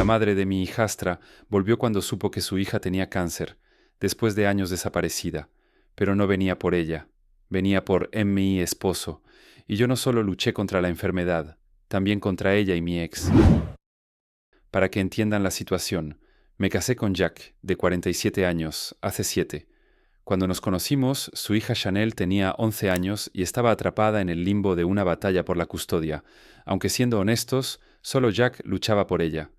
madre de mi hijastra volvió cuando supo que su hija tenía cáncer, después de años desaparecida, pero no venía por ella, venía por mi esposo, y yo no solo luché contra la enfermedad, también contra ella y mi ex. Para que entiendan la situación, me casé con Jack, de 47 años, hace 7. Cuando nos conocimos, su hija Chanel tenía 11 años y estaba atrapada en el limbo de una batalla por la custodia, aunque siendo honestos, solo Jack luchaba por ella.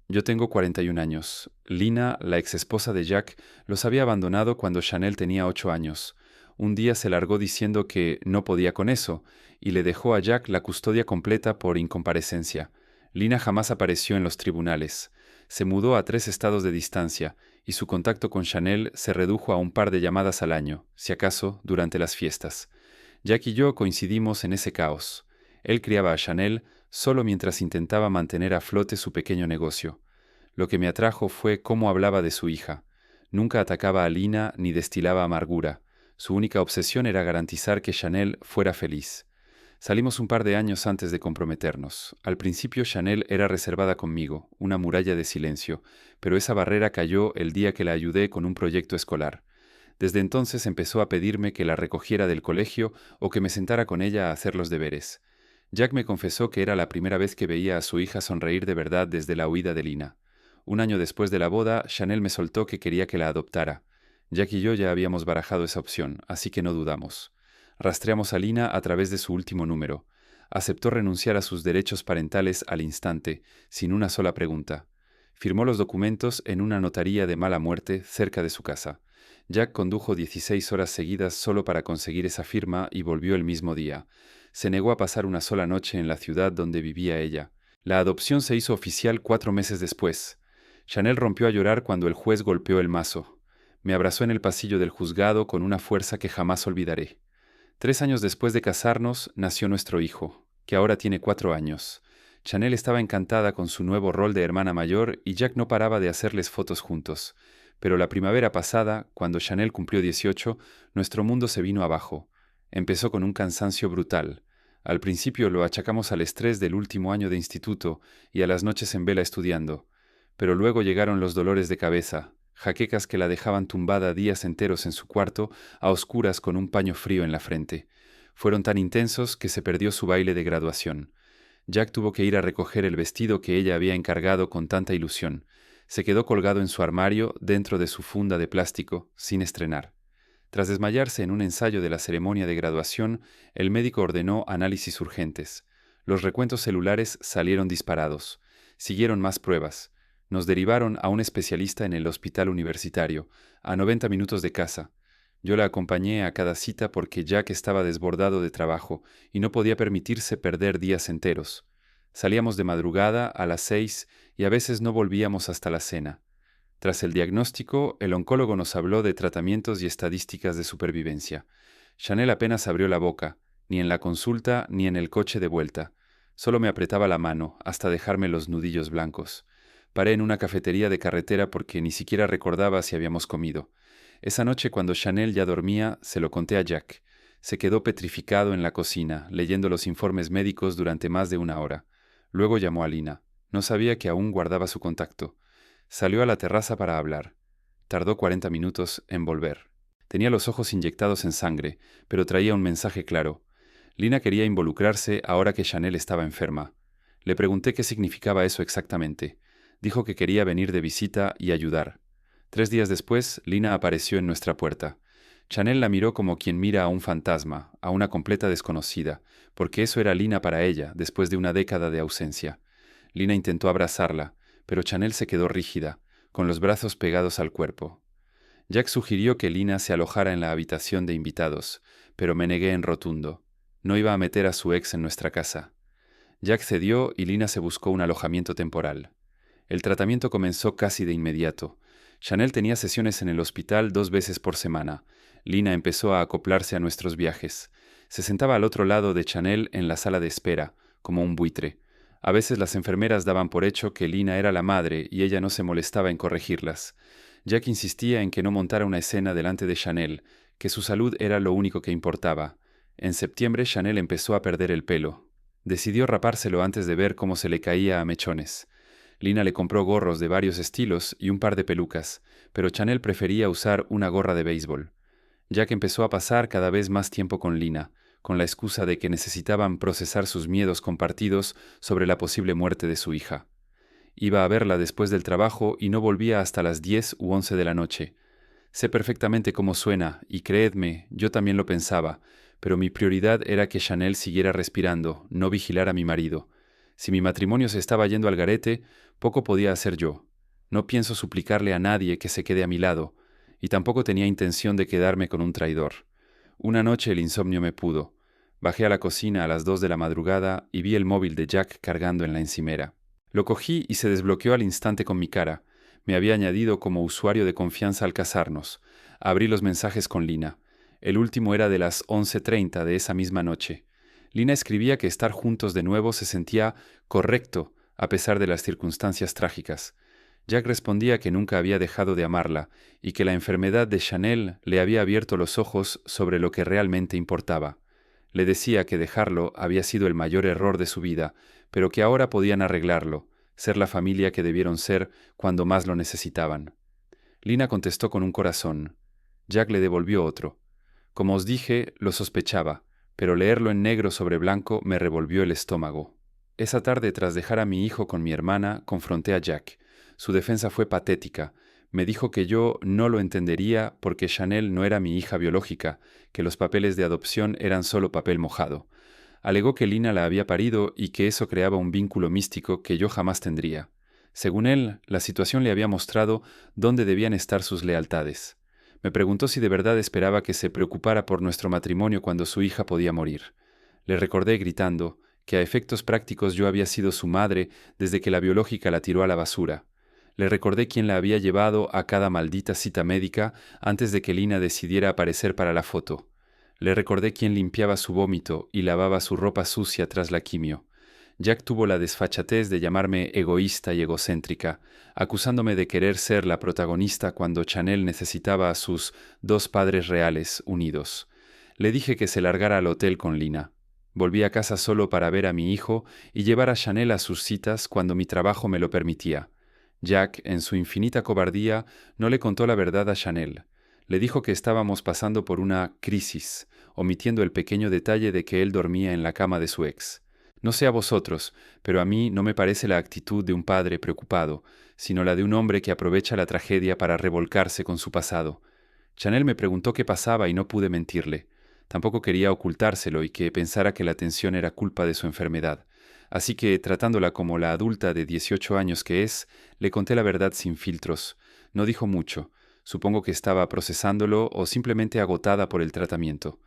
Yo tengo 41 años. Lina, la exesposa de Jack, los había abandonado cuando Chanel tenía 8 años. Un día se largó diciendo que no podía con eso, y le dejó a Jack la custodia completa por incomparecencia. Lina jamás apareció en los tribunales. Se mudó a 3 estados de distancia, y su contacto con Chanel se redujo a un par de llamadas al año, si acaso durante las fiestas. Jack y yo coincidimos en ese caos. Él criaba a Chanel solo mientras intentaba mantener a flote su pequeño negocio. Lo que me atrajo fue cómo hablaba de su hija. Nunca atacaba a Lina ni destilaba amargura. Su única obsesión era garantizar que Chanel fuera feliz. Salimos un par de años antes de comprometernos. Al principio Chanel era reservada conmigo, una muralla de silencio, pero esa barrera cayó el día que la ayudé con un proyecto escolar. Desde entonces empezó a pedirme que la recogiera del colegio o que me sentara con ella a hacer los deberes. Jack me confesó que era la primera vez que veía a su hija sonreír de verdad desde la huida de Lina. Un año después de la boda, Chanel me soltó que quería que la adoptara. Jack y yo ya habíamos barajado esa opción, así que no dudamos. Rastreamos a Lina a través de su último número. Aceptó renunciar a sus derechos parentales al instante, sin una sola pregunta. Firmó los documentos en una notaría de mala muerte cerca de su casa. Jack condujo 16 horas seguidas solo para conseguir esa firma y volvió el mismo día. Se negó a pasar una sola noche en la ciudad donde vivía ella. La adopción se hizo oficial 4 meses después. Chanel rompió a llorar cuando el juez golpeó el mazo. Me abrazó en el pasillo del juzgado con una fuerza que jamás olvidaré. 3 años después de casarnos, nació nuestro hijo, que ahora tiene 4 años. Chanel estaba encantada con su nuevo rol de hermana mayor y Jack no paraba de hacerles fotos juntos. Pero la primavera pasada, cuando Chanel cumplió 18, nuestro mundo se vino abajo. Empezó con un cansancio brutal. Al principio lo achacamos al estrés del último año de instituto y a las noches en vela estudiando. Pero luego llegaron los dolores de cabeza, jaquecas que la dejaban tumbada días enteros en su cuarto, a oscuras con un paño frío en la frente. Fueron tan intensos que se perdió su baile de graduación. Jack tuvo que ir a recoger el vestido que ella había encargado con tanta ilusión. Se quedó colgado en su armario, dentro de su funda de plástico, sin estrenar. Tras desmayarse en un ensayo de la ceremonia de graduación, el médico ordenó análisis urgentes. Los recuentos celulares salieron disparados. Siguieron más pruebas. Nos derivaron a un especialista en el hospital universitario, a 90 minutos de casa. Yo la acompañé a cada cita porque Jack estaba desbordado de trabajo y no podía permitirse perder días enteros. Salíamos de madrugada a las 6 y a veces no volvíamos hasta la cena. Tras el diagnóstico, el oncólogo nos habló de tratamientos y estadísticas de supervivencia. Chanel apenas abrió la boca, ni en la consulta ni en el coche de vuelta. Solo me apretaba la mano, hasta dejarme los nudillos blancos. Paré en una cafetería de carretera porque ni siquiera recordaba si habíamos comido. Esa noche, cuando Chanel ya dormía, se lo conté a Jack. Se quedó petrificado en la cocina, leyendo los informes médicos durante más de 1 hora. Luego llamó a Lina. No sabía que aún guardaba su contacto. Salió a la terraza para hablar. Tardó 40 minutos en volver. Tenía los ojos inyectados en sangre, pero traía un mensaje claro. Lina quería involucrarse ahora que Chanel estaba enferma. Le pregunté qué significaba eso exactamente. Dijo que quería venir de visita y ayudar. 3 días después, Lina apareció en nuestra puerta. Chanel la miró como quien mira a un fantasma, a una completa desconocida, porque eso era Lina para ella, después de una década de ausencia. Lina intentó abrazarla, pero Chanel se quedó rígida, con los brazos pegados al cuerpo. Jack sugirió que Lina se alojara en la habitación de invitados, pero me negué en rotundo. No iba a meter a su ex en nuestra casa. Jack cedió y Lina se buscó un alojamiento temporal. El tratamiento comenzó casi de inmediato. Chanel tenía sesiones en el hospital 2 veces por semana. Lina empezó a acoplarse a nuestros viajes. Se sentaba al otro lado de Chanel en la sala de espera, como un buitre. A veces las enfermeras daban por hecho que Lina era la madre y ella no se molestaba en corregirlas. Jack insistía en que no montara una escena delante de Chanel, que su salud era lo único que importaba. En septiembre Chanel empezó a perder el pelo. Decidió rapárselo antes de ver cómo se le caía a mechones. Lina le compró gorros de varios estilos y un par de pelucas, pero Chanel prefería usar una gorra de béisbol. Jack empezó a pasar cada vez más tiempo con Lina, con la excusa de que necesitaban procesar sus miedos compartidos sobre la posible muerte de su hija. Iba a verla después del trabajo y no volvía hasta las 10 u 11 de la noche. Sé perfectamente cómo suena, y creedme, yo también lo pensaba, pero mi prioridad era que Chanel siguiera respirando, no vigilar a mi marido. Si mi matrimonio se estaba yendo al garete, poco podía hacer yo. No pienso suplicarle a nadie que se quede a mi lado, y tampoco tenía intención de quedarme con un traidor. Una noche el insomnio me pudo. Bajé a la cocina a las 2 de la madrugada y vi el móvil de Jack cargando en la encimera. Lo cogí y se desbloqueó al instante con mi cara. Me había añadido como usuario de confianza al casarnos. Abrí los mensajes con Lina. El último era de las 11:30 de esa misma noche. Lina escribía que estar juntos de nuevo se sentía correcto a pesar de las circunstancias trágicas. Jack respondía que nunca había dejado de amarla y que la enfermedad de Chanel le había abierto los ojos sobre lo que realmente importaba. Le decía que dejarlo había sido el mayor error de su vida, pero que ahora podían arreglarlo, ser la familia que debieron ser cuando más lo necesitaban. Lina contestó con un corazón. Jack le devolvió otro. Como os dije, lo sospechaba, pero leerlo en negro sobre blanco me revolvió el estómago. Esa tarde, tras dejar a mi hijo con mi hermana, confronté a Jack. Su defensa fue patética. Me dijo que yo no lo entendería porque Chanel no era mi hija biológica, que los papeles de adopción eran solo papel mojado. Alegó que Lina la había parido y que eso creaba un vínculo místico que yo jamás tendría. Según él, la situación le había mostrado dónde debían estar sus lealtades. Me preguntó si de verdad esperaba que se preocupara por nuestro matrimonio cuando su hija podía morir. Le recordé gritando que a efectos prácticos yo había sido su madre desde que la biológica la tiró a la basura. Le recordé quién la había llevado a cada maldita cita médica antes de que Lina decidiera aparecer para la foto. Le recordé quién limpiaba su vómito y lavaba su ropa sucia tras la quimio. Jack tuvo la desfachatez de llamarme egoísta y egocéntrica, acusándome de querer ser la protagonista cuando Chanel necesitaba a sus dos padres reales unidos. Le dije que se largara al hotel con Lina. Volví a casa solo para ver a mi hijo y llevar a Chanel a sus citas cuando mi trabajo me lo permitía. Jack, en su infinita cobardía, no le contó la verdad a Chanel. Le dijo que estábamos pasando por una crisis, omitiendo el pequeño detalle de que él dormía en la cama de su ex. No sé a vosotros, pero a mí no me parece la actitud de un padre preocupado, sino la de un hombre que aprovecha la tragedia para revolcarse con su pasado. Chanel me preguntó qué pasaba y no pude mentirle. Tampoco quería ocultárselo y que pensara que la tensión era culpa de su enfermedad. Así que, tratándola como la adulta de 18 años que es, le conté la verdad sin filtros. No dijo mucho. Supongo que estaba procesándolo o simplemente agotada por el tratamiento.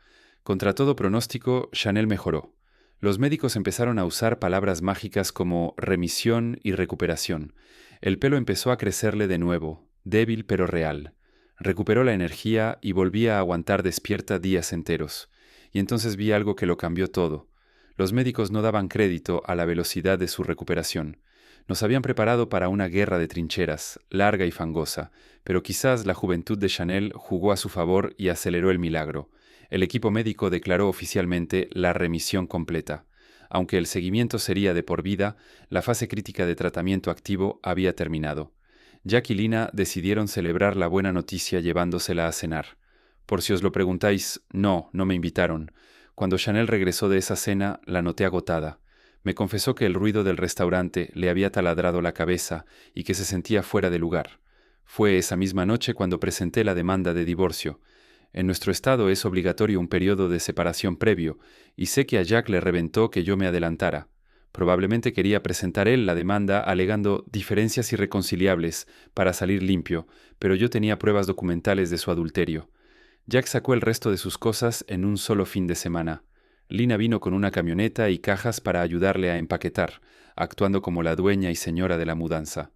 Contra todo pronóstico, Chanel mejoró. Los médicos empezaron a usar palabras mágicas como remisión y recuperación. El pelo empezó a crecerle de nuevo, débil pero real. Recuperó la energía y volvía a aguantar despierta días enteros. Y entonces vi algo que lo cambió todo. Los médicos no daban crédito a la velocidad de su recuperación. Nos habían preparado para una guerra de trincheras, larga y fangosa, pero quizás la juventud de Chanel jugó a su favor y aceleró el milagro. El equipo médico declaró oficialmente la remisión completa. Aunque el seguimiento sería de por vida, la fase crítica de tratamiento activo había terminado. Jack y Lina decidieron celebrar la buena noticia llevándosela a cenar. Por si os lo preguntáis, no me invitaron. Cuando Chanel regresó de esa cena, la noté agotada. Me confesó que el ruido del restaurante le había taladrado la cabeza y que se sentía fuera de lugar. Fue esa misma noche cuando presenté la demanda de divorcio. En nuestro estado es obligatorio un periodo de separación previo, y sé que a Jack le reventó que yo me adelantara. Probablemente quería presentar él la demanda alegando diferencias irreconciliables para salir limpio, pero yo tenía pruebas documentales de su adulterio. Jack sacó el resto de sus cosas en un solo fin de semana. Lina vino con una camioneta y cajas para ayudarle a empaquetar, actuando como la dueña y señora de la mudanza.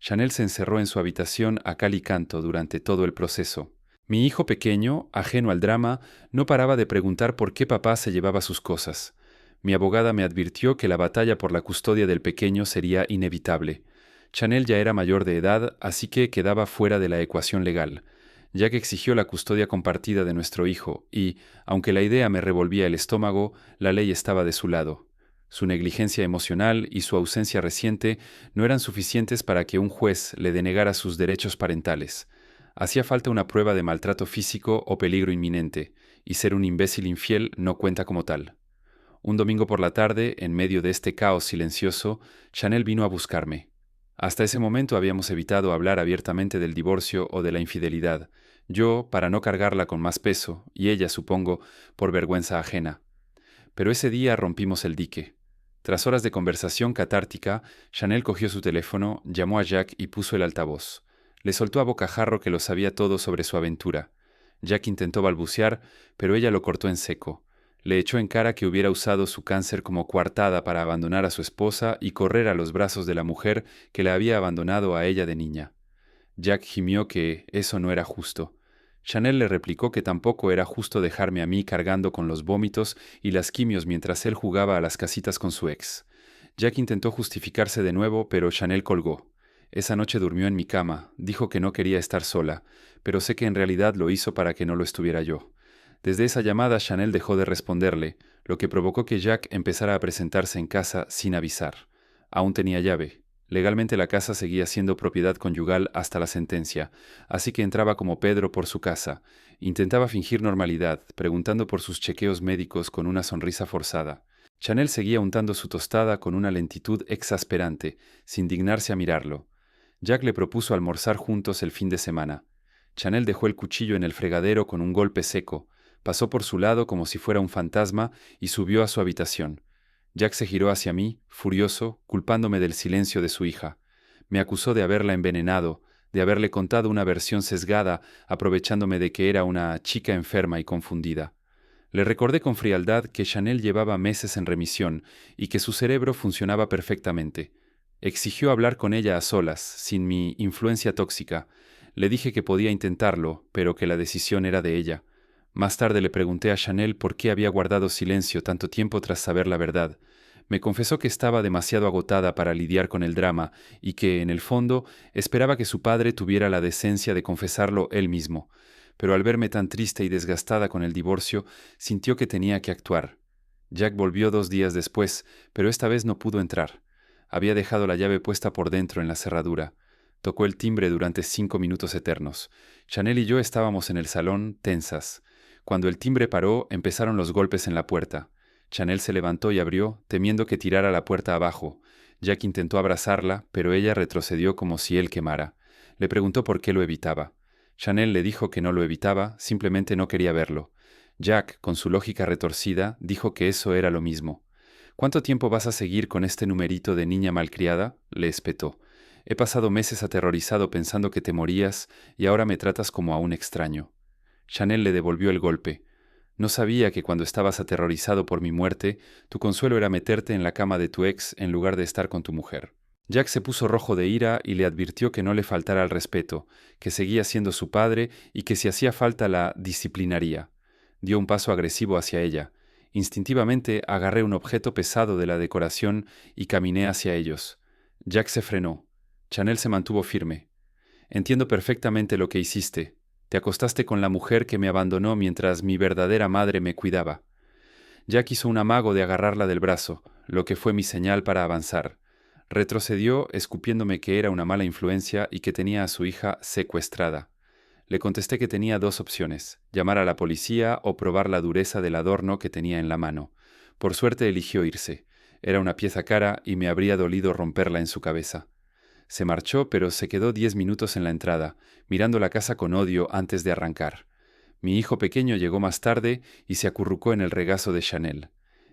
Chanel se encerró en su habitación a cal y canto durante todo el proceso. Mi hijo pequeño, ajeno al drama, no paraba de preguntar por qué papá se llevaba sus cosas. Mi abogada me advirtió que la batalla por la custodia del pequeño sería inevitable. Chanel ya era mayor de edad, así que quedaba fuera de la ecuación legal. Jack exigió la custodia compartida de nuestro hijo y, aunque la idea me revolvía el estómago, la ley estaba de su lado. Su negligencia emocional y su ausencia reciente no eran suficientes para que un juez le denegara sus derechos parentales. Hacía falta una prueba de maltrato físico o peligro inminente, y ser un imbécil infiel no cuenta como tal. Un domingo por la tarde, en medio de este caos silencioso, Chanel vino a buscarme. Hasta ese momento habíamos evitado hablar abiertamente del divorcio o de la infidelidad, yo para no cargarla con más peso, y ella, supongo, por vergüenza ajena. Pero ese día rompimos el dique. Tras horas de conversación catártica, Chanel cogió su teléfono, llamó a Jack y puso el altavoz. Le soltó a bocajarro que lo sabía todo sobre su aventura. Jack intentó balbucear, pero ella lo cortó en seco. Le echó en cara que hubiera usado su cáncer como coartada para abandonar a su esposa y correr a los brazos de la mujer que le había abandonado a ella de niña. Jack gimió que eso no era justo. Chanel le replicó que tampoco era justo dejarme a mí cargando con los vómitos y las quimios mientras él jugaba a las casitas con su ex. Jack intentó justificarse de nuevo, pero Chanel colgó. Esa noche durmió en mi cama, dijo que no quería estar sola, pero sé que en realidad lo hizo para que no lo estuviera yo. Desde esa llamada Chanel dejó de responderle, lo que provocó que Jack empezara a presentarse en casa sin avisar. Aún tenía llave. Legalmente la casa seguía siendo propiedad conyugal hasta la sentencia, así que entraba como Pedro por su casa. Intentaba fingir normalidad, preguntando por sus chequeos médicos con una sonrisa forzada. Chanel seguía untando su tostada con una lentitud exasperante, sin dignarse a mirarlo. Jack le propuso almorzar juntos el fin de semana. Chanel dejó el cuchillo en el fregadero con un golpe seco, pasó por su lado como si fuera un fantasma y subió a su habitación. Jack se giró hacia mí, furioso, culpándome del silencio de su hija. Me acusó de haberla envenenado, de haberle contado una versión sesgada, aprovechándome de que era una chica enferma y confundida. Le recordé con frialdad que Chanel llevaba meses en remisión y que su cerebro funcionaba perfectamente. Exigió hablar con ella a solas, sin mi influencia tóxica. Le dije que podía intentarlo, pero que la decisión era de ella. Más tarde le pregunté a Chanel por qué había guardado silencio tanto tiempo tras saber la verdad. Me confesó que estaba demasiado agotada para lidiar con el drama y que, en el fondo, esperaba que su padre tuviera la decencia de confesarlo él mismo. Pero al verme tan triste y desgastada con el divorcio, sintió que tenía que actuar. Jack volvió 2 días después, pero esta vez no pudo entrar. Había dejado la llave puesta por dentro en la cerradura. Tocó el timbre durante 5 minutos eternos. Chanel y yo estábamos en el salón, tensas. Cuando el timbre paró, empezaron los golpes en la puerta. Chanel se levantó y abrió, temiendo que tirara la puerta abajo. Jack intentó abrazarla, pero ella retrocedió como si él quemara. Le preguntó por qué lo evitaba. Chanel le dijo que no lo evitaba, simplemente no quería verlo. Jack, con su lógica retorcida, dijo que eso era lo mismo. «¿Cuánto tiempo vas a seguir con este numerito de niña malcriada?», le espetó. «He pasado meses aterrorizado pensando que te morías y ahora me tratas como a un extraño». Chanel le devolvió el golpe. «No sabía que cuando estabas aterrorizado por mi muerte, tu consuelo era meterte en la cama de tu ex en lugar de estar con tu mujer». Jack se puso rojo de ira y le advirtió que no le faltara el respeto, que seguía siendo su padre y que si hacía falta la disciplinaría. Dio un paso agresivo hacia ella. Instintivamente agarré un objeto pesado de la decoración y caminé hacia ellos. Jack se frenó. Chanel se mantuvo firme. «Entiendo perfectamente lo que hiciste. Te acostaste con la mujer que me abandonó mientras mi verdadera madre me cuidaba». Jack hizo un amago de agarrarla del brazo, lo que fue mi señal para avanzar. Retrocedió, escupiéndome que era una mala influencia y que tenía a su hija secuestrada. Le contesté que tenía 2 opciones, llamar a la policía o probar la dureza del adorno que tenía en la mano. Por suerte eligió irse. Era una pieza cara y me habría dolido romperla en su cabeza. Se marchó, pero se quedó 10 minutos en la entrada, mirando la casa con odio antes de arrancar. Mi hijo pequeño llegó más tarde y se acurrucó en el regazo de Chanel.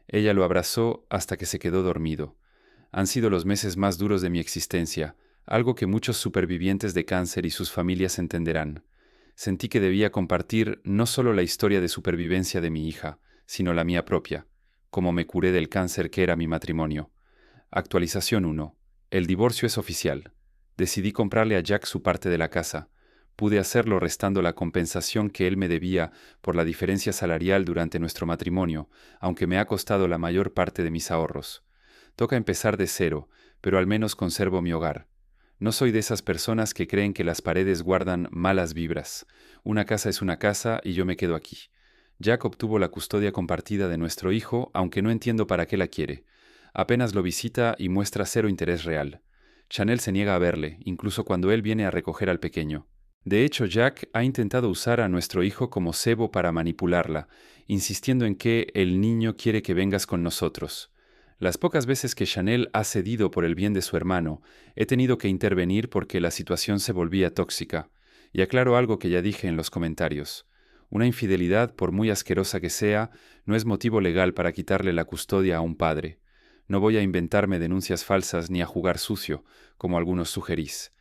Ella lo abrazó hasta que se quedó dormido. Han sido los meses más duros de mi existencia, algo que muchos supervivientes de cáncer y sus familias entenderán. Sentí que debía compartir no solo la historia de supervivencia de mi hija, sino la mía propia, cómo me curé del cáncer que era mi matrimonio. Actualización 1. El divorcio es oficial. Decidí comprarle a Jack su parte de la casa. Pude hacerlo restando la compensación que él me debía por la diferencia salarial durante nuestro matrimonio, aunque me ha costado la mayor parte de mis ahorros. Toca empezar de cero, pero al menos conservo mi hogar. No soy de esas personas que creen que las paredes guardan malas vibras. Una casa es una casa y yo me quedo aquí. Jack obtuvo la custodia compartida de nuestro hijo, aunque no entiendo para qué la quiere. Apenas lo visita y muestra cero interés real. Chanel se niega a verle, incluso cuando él viene a recoger al pequeño. De hecho, Jack ha intentado usar a nuestro hijo como cebo para manipularla, insistiendo en que el niño quiere que vengas con nosotros. Las pocas veces que Chanel ha cedido por el bien de su hermano, he tenido que intervenir porque la situación se volvía tóxica. Y aclaro algo que ya dije en los comentarios. Una infidelidad, por muy asquerosa que sea, no es motivo legal para quitarle la custodia a un padre. No voy a inventarme denuncias falsas ni a jugar sucio, como algunos sugerís.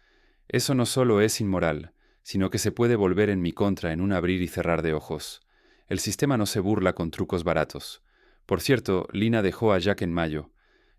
Eso no solo es inmoral, sino que se puede volver en mi contra en un abrir y cerrar de ojos. El sistema no se burla con trucos baratos. Por cierto, Lina dejó a Jack en mayo.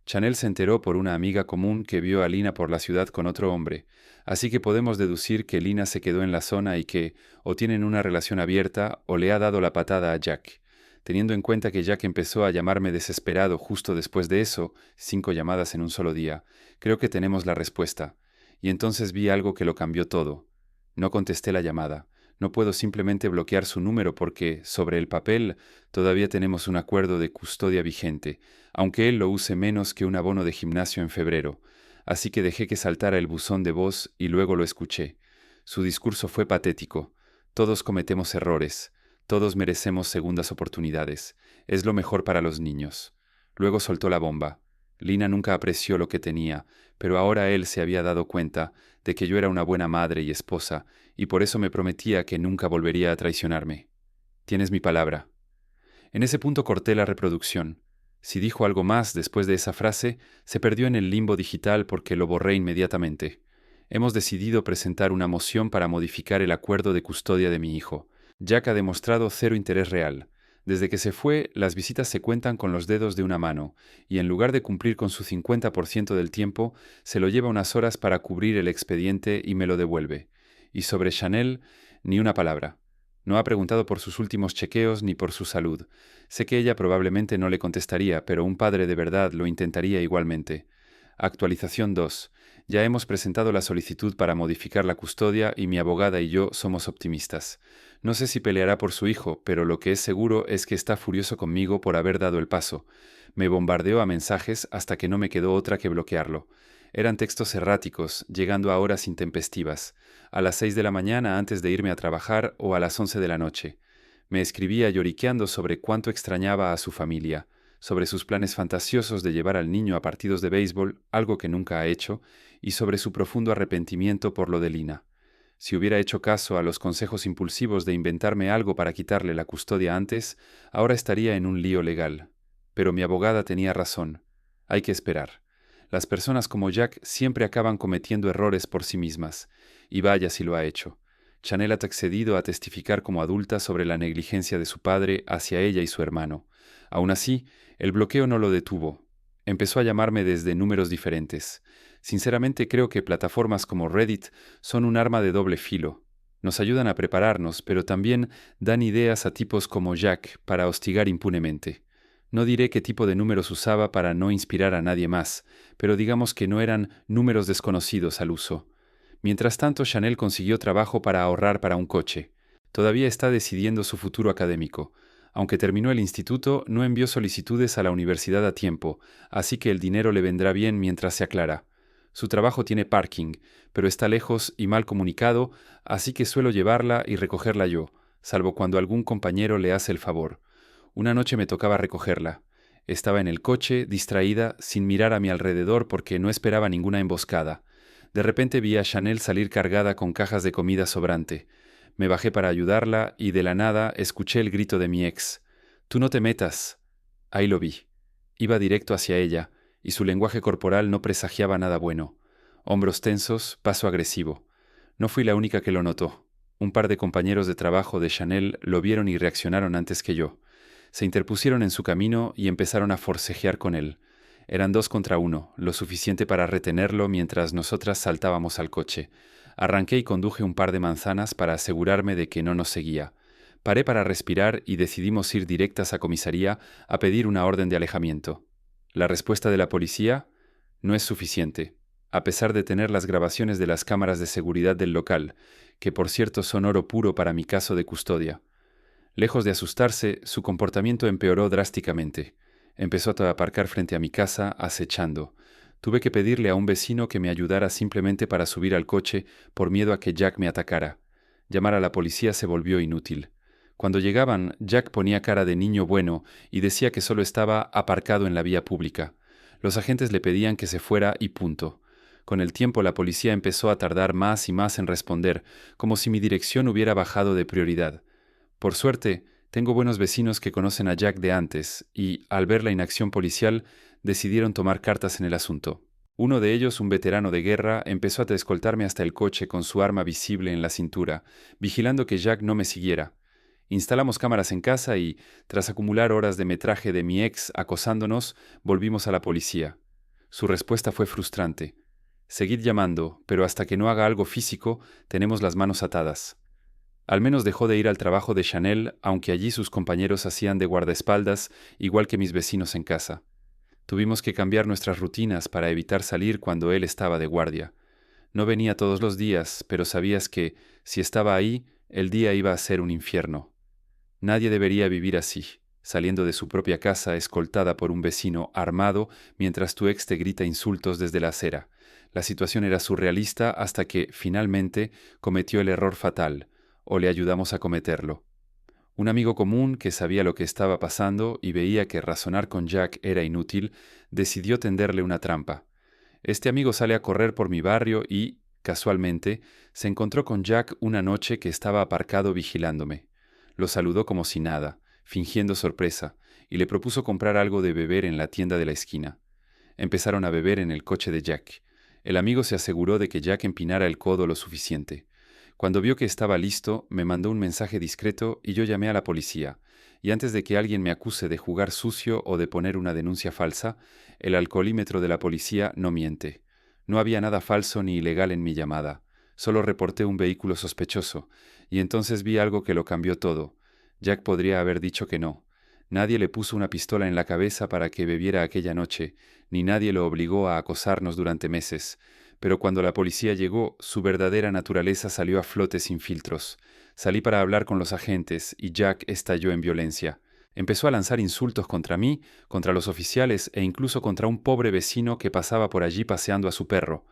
Chanel se enteró por una amiga común que vio a Lina por la ciudad con otro hombre, así que podemos deducir que Lina se quedó en la zona y que o tienen una relación abierta o le ha dado la patada a Jack. Teniendo en cuenta que Jack empezó a llamarme desesperado justo después de eso, 5 llamadas en un solo día, creo que tenemos la respuesta. Y entonces vi algo que lo cambió todo. No contesté la llamada. No puedo simplemente bloquear su número porque, sobre el papel, todavía tenemos un acuerdo de custodia vigente, aunque él lo use menos que un abono de gimnasio en febrero. Así que dejé que saltara el buzón de voz y luego lo escuché. Su discurso fue patético. Todos cometemos errores. Todos merecemos segundas oportunidades. Es lo mejor para los niños. Luego soltó la bomba. Lina nunca apreció lo que tenía, pero ahora él se había dado cuenta de que yo era una buena madre y esposa, y por eso me prometía que nunca volvería a traicionarme. Tienes mi palabra. En ese punto corté la reproducción. Si dijo algo más después de esa frase, se perdió en el limbo digital porque lo borré inmediatamente. Hemos decidido presentar una moción para modificar el acuerdo de custodia de mi hijo. Jack ha demostrado cero interés real. Desde que se fue, las visitas se cuentan con los dedos de una mano, y en lugar de cumplir con su 50% del tiempo, se lo lleva unas horas para cubrir el expediente y me lo devuelve. Y sobre Chanel, ni una palabra. No ha preguntado por sus últimos chequeos ni por su salud. Sé que ella probablemente no le contestaría, pero un padre de verdad lo intentaría igualmente. Actualización 2. Ya hemos presentado la solicitud para modificar la custodia y mi abogada y yo somos optimistas. No sé si peleará por su hijo, pero lo que es seguro es que está furioso conmigo por haber dado el paso. Me bombardeó a mensajes hasta que no me quedó otra que bloquearlo. Eran textos erráticos, llegando a horas intempestivas, a las 6 de la mañana antes de irme a trabajar o a las 11 de la noche. Me escribía lloriqueando sobre cuánto extrañaba a su familia, sobre sus planes fantasiosos de llevar al niño a partidos de béisbol, algo que nunca ha hecho, y sobre su profundo arrepentimiento por lo de Lina. Si hubiera hecho caso a los consejos impulsivos de inventarme algo para quitarle la custodia antes, ahora estaría en un lío legal. Pero mi abogada tenía razón. Hay que esperar. Las personas como Jack siempre acaban cometiendo errores por sí mismas, y vaya si lo ha hecho. Chanel ha accedido a testificar como adulta sobre la negligencia de su padre hacia ella y su hermano. Aún así, el bloqueo no lo detuvo. Empezó a llamarme desde números diferentes. Sinceramente creo que plataformas como Reddit son un arma de doble filo. Nos ayudan a prepararnos, pero también dan ideas a tipos como Jack para hostigar impunemente. No diré qué tipo de números usaba para no inspirar a nadie más, pero digamos que no eran números desconocidos al uso. Mientras tanto, Chanel consiguió trabajo para ahorrar para un coche. Todavía está decidiendo su futuro académico. Aunque terminó el instituto, no envió solicitudes a la universidad a tiempo, así que el dinero le vendrá bien mientras se aclara. Su trabajo tiene parking, pero está lejos y mal comunicado, así que suelo llevarla y recogerla yo, salvo cuando algún compañero le hace el favor. Una noche me tocaba recogerla. Estaba en el coche, distraída, sin mirar a mi alrededor porque no esperaba ninguna emboscada. De repente vi a Chanel salir cargada con cajas de comida sobrante. Me bajé para ayudarla y de la nada escuché el grito de mi ex. «¡Tú no te metas!». Ahí lo vi. Iba directo hacia ella, y su lenguaje corporal no presagiaba nada bueno. Hombros tensos, paso agresivo. No fui la única que lo notó. Un par de compañeros de trabajo de Chanel lo vieron y reaccionaron antes que yo. Se interpusieron en su camino y empezaron a forcejear con él. Eran 2 contra 1, lo suficiente para retenerlo mientras nosotras saltábamos al coche. Arranqué y conduje un par de manzanas para asegurarme de que no nos seguía. Paré para respirar y decidimos ir directas a comisaría a pedir una orden de alejamiento. La respuesta de la policía no es suficiente, a pesar de tener las grabaciones de las cámaras de seguridad del local, que por cierto son oro puro para mi caso de custodia. Lejos de asustarse, su comportamiento empeoró drásticamente. Empezó a aparcar frente a mi casa, acechando. Tuve que pedirle a un vecino que me ayudara simplemente para subir al coche por miedo a que Jack me atacara. Llamar a la policía se volvió inútil. Cuando llegaban, Jack ponía cara de niño bueno y decía que solo estaba aparcado en la vía pública. Los agentes le pedían que se fuera y punto. Con el tiempo la policía empezó a tardar más y más en responder, como si mi dirección hubiera bajado de prioridad. Por suerte, tengo buenos vecinos que conocen a Jack de antes y, al ver la inacción policial, decidieron tomar cartas en el asunto. Uno de ellos, un veterano de guerra, empezó a escoltarme hasta el coche con su arma visible en la cintura, vigilando que Jack no me siguiera. Instalamos cámaras en casa y, tras acumular horas de metraje de mi ex acosándonos, volvimos a la policía. Su respuesta fue frustrante. Seguid llamando, pero hasta que no haga algo físico, tenemos las manos atadas. Al menos dejó de ir al trabajo de Chanel, aunque allí sus compañeros hacían de guardaespaldas, igual que mis vecinos en casa. Tuvimos que cambiar nuestras rutinas para evitar salir cuando él estaba de guardia. No venía todos los días, pero sabías que, si estaba ahí, el día iba a ser un infierno. Nadie debería vivir así, saliendo de su propia casa escoltada por un vecino armado mientras tu ex te grita insultos desde la acera. La situación era surrealista hasta que, finalmente, cometió el error fatal, o le ayudamos a cometerlo. Un amigo común que sabía lo que estaba pasando y veía que razonar con Jack era inútil, decidió tenderle una trampa. Este amigo sale a correr por mi barrio y, casualmente, se encontró con Jack una noche que estaba aparcado vigilándome. Lo saludó como si nada, fingiendo sorpresa, y le propuso comprar algo de beber en la tienda de la esquina. Empezaron a beber en el coche de Jack. El amigo se aseguró de que Jack empinara el codo lo suficiente. Cuando vio que estaba listo, me mandó un mensaje discreto y yo llamé a la policía. Y antes de que alguien me acuse de jugar sucio o de poner una denuncia falsa, el alcoholímetro de la policía no miente. No había nada falso ni ilegal en mi llamada. Solo reporté un vehículo sospechoso, y entonces vi algo que lo cambió todo. Jack podría haber dicho que no. Nadie le puso una pistola en la cabeza para que bebiera aquella noche, ni nadie lo obligó a acosarnos durante meses. Pero cuando la policía llegó, su verdadera naturaleza salió a flote sin filtros. Salí para hablar con los agentes y Jack estalló en violencia. Empezó a lanzar insultos contra mí, contra los oficiales e incluso contra un pobre vecino que pasaba por allí paseando a su perro.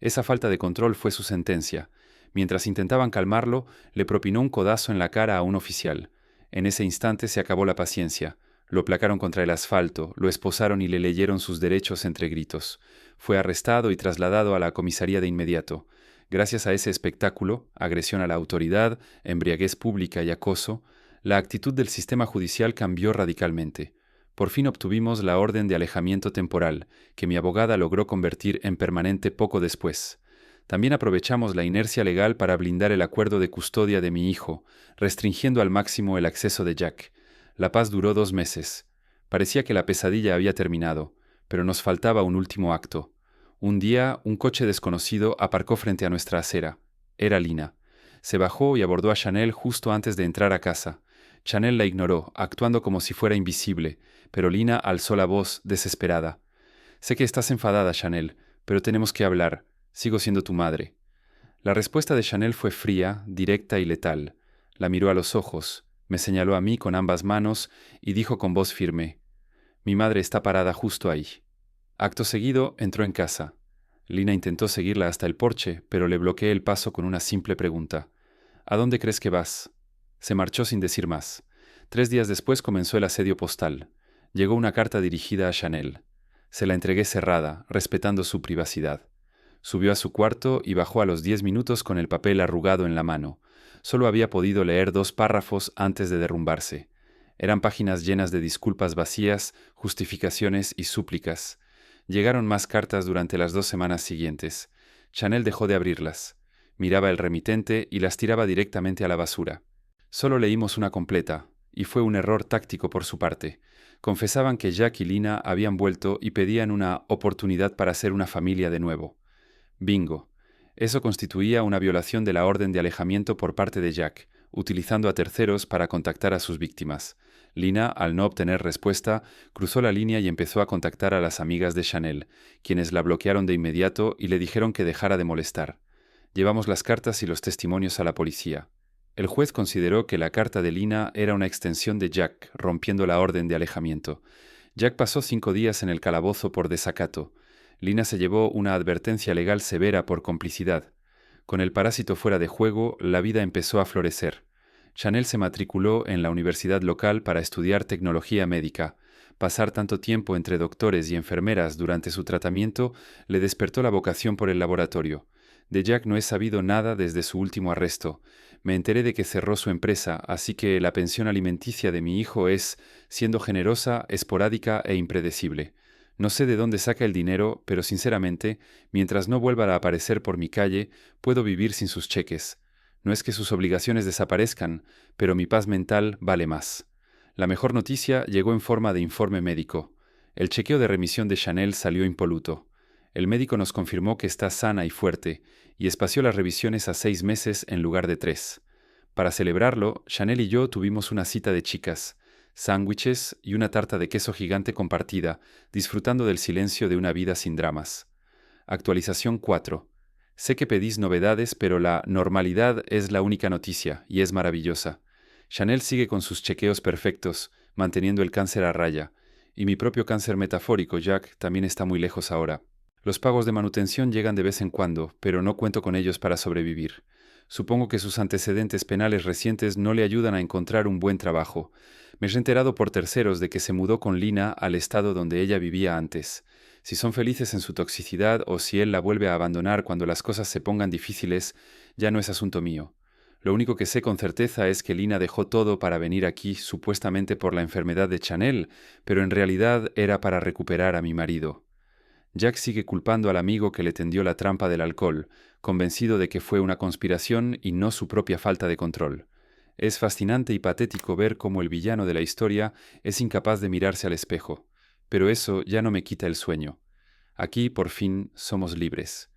Esa falta de control fue su sentencia. Mientras intentaban calmarlo, le propinó un codazo en la cara a un oficial. En ese instante se acabó la paciencia. Lo placaron contra el asfalto, lo esposaron y le leyeron sus derechos entre gritos. Fue arrestado y trasladado a la comisaría de inmediato. Gracias a ese espectáculo, agresión a la autoridad, embriaguez pública y acoso, la actitud del sistema judicial cambió radicalmente. Por fin obtuvimos la orden de alejamiento temporal, que mi abogada logró convertir en permanente poco después. También aprovechamos la inercia legal para blindar el acuerdo de custodia de mi hijo, restringiendo al máximo el acceso de Jack. La paz duró 2 meses. Parecía que la pesadilla había terminado, pero nos faltaba un último acto. Un día, un coche desconocido aparcó frente a nuestra acera. Era Lina. Se bajó y abordó a Chanel justo antes de entrar a casa. Chanel la ignoró, actuando como si fuera invisible, pero Lina alzó la voz, desesperada. «Sé que estás enfadada, Chanel, pero tenemos que hablar. Sigo siendo tu madre». La respuesta de Chanel fue fría, directa y letal. La miró a los ojos, me señaló a mí con ambas manos y dijo con voz firme: «Mi madre está parada justo ahí». Acto seguido, entró en casa. Lina intentó seguirla hasta el porche, pero le bloqueé el paso con una simple pregunta. «¿A dónde crees que vas?». Se marchó sin decir más. 3 días después comenzó el asedio postal. Llegó una carta dirigida a Chanel. Se la entregué cerrada, respetando su privacidad. Subió a su cuarto y bajó a los 10 minutos con el papel arrugado en la mano. Solo había podido leer 2 párrafos antes de derrumbarse. Eran páginas llenas de disculpas vacías, justificaciones y súplicas. Llegaron más cartas durante las 2 semanas siguientes. Chanel dejó de abrirlas. Miraba el remitente y las tiraba directamente a la basura. Solo leímos una completa, y fue un error táctico por su parte. Confesaban que Jack y Lina habían vuelto y pedían una oportunidad para ser una familia de nuevo. Bingo. Eso constituía una violación de la orden de alejamiento por parte de Jack, utilizando a terceros para contactar a sus víctimas. Lina, al no obtener respuesta, cruzó la línea y empezó a contactar a las amigas de Chanel, quienes la bloquearon de inmediato y le dijeron que dejara de molestar. Llevamos las cartas y los testimonios a la policía. El juez consideró que la carta de Lina era una extensión de Jack, rompiendo la orden de alejamiento. Jack pasó 5 días en el calabozo por desacato. Lina se llevó una advertencia legal severa por complicidad. Con el parásito fuera de juego, la vida empezó a florecer. Chanel se matriculó en la universidad local para estudiar tecnología médica. Pasar tanto tiempo entre doctores y enfermeras durante su tratamiento le despertó la vocación por el laboratorio. De Jack no he sabido nada desde su último arresto. Me enteré de que cerró su empresa, así que la pensión alimenticia de mi hijo es, siendo generosa, esporádica e impredecible. No sé de dónde saca el dinero, pero sinceramente, mientras no vuelva a aparecer por mi calle, puedo vivir sin sus cheques. No es que sus obligaciones desaparezcan, pero mi paz mental vale más. La mejor noticia llegó en forma de informe médico. El chequeo de remisión de Chanel salió impoluto. El médico nos confirmó que está sana y fuerte, y espació las revisiones a 6 meses en lugar de 3. Para celebrarlo, Chanel y yo tuvimos una cita de chicas, sándwiches y una tarta de queso gigante compartida, disfrutando del silencio de una vida sin dramas. Actualización 4. Sé que pedís novedades, pero la normalidad es la única noticia, y es maravillosa. Chanel sigue con sus chequeos perfectos, manteniendo el cáncer a raya, y mi propio cáncer metafórico, Jack, también está muy lejos ahora. Los pagos de manutención llegan de vez en cuando, pero no cuento con ellos para sobrevivir. Supongo que sus antecedentes penales recientes no le ayudan a encontrar un buen trabajo. Me he enterado por terceros de que se mudó con Lina al estado donde ella vivía antes. Si son felices en su toxicidad o si él la vuelve a abandonar cuando las cosas se pongan difíciles, ya no es asunto mío. Lo único que sé con certeza es que Lina dejó todo para venir aquí supuestamente por la enfermedad de Chanel, pero en realidad era para recuperar a mi marido. Jack sigue culpando al amigo que le tendió la trampa del alcohol, convencido de que fue una conspiración y no su propia falta de control. Es fascinante y patético ver cómo el villano de la historia es incapaz de mirarse al espejo, pero eso ya no me quita el sueño. Aquí, por fin, somos libres.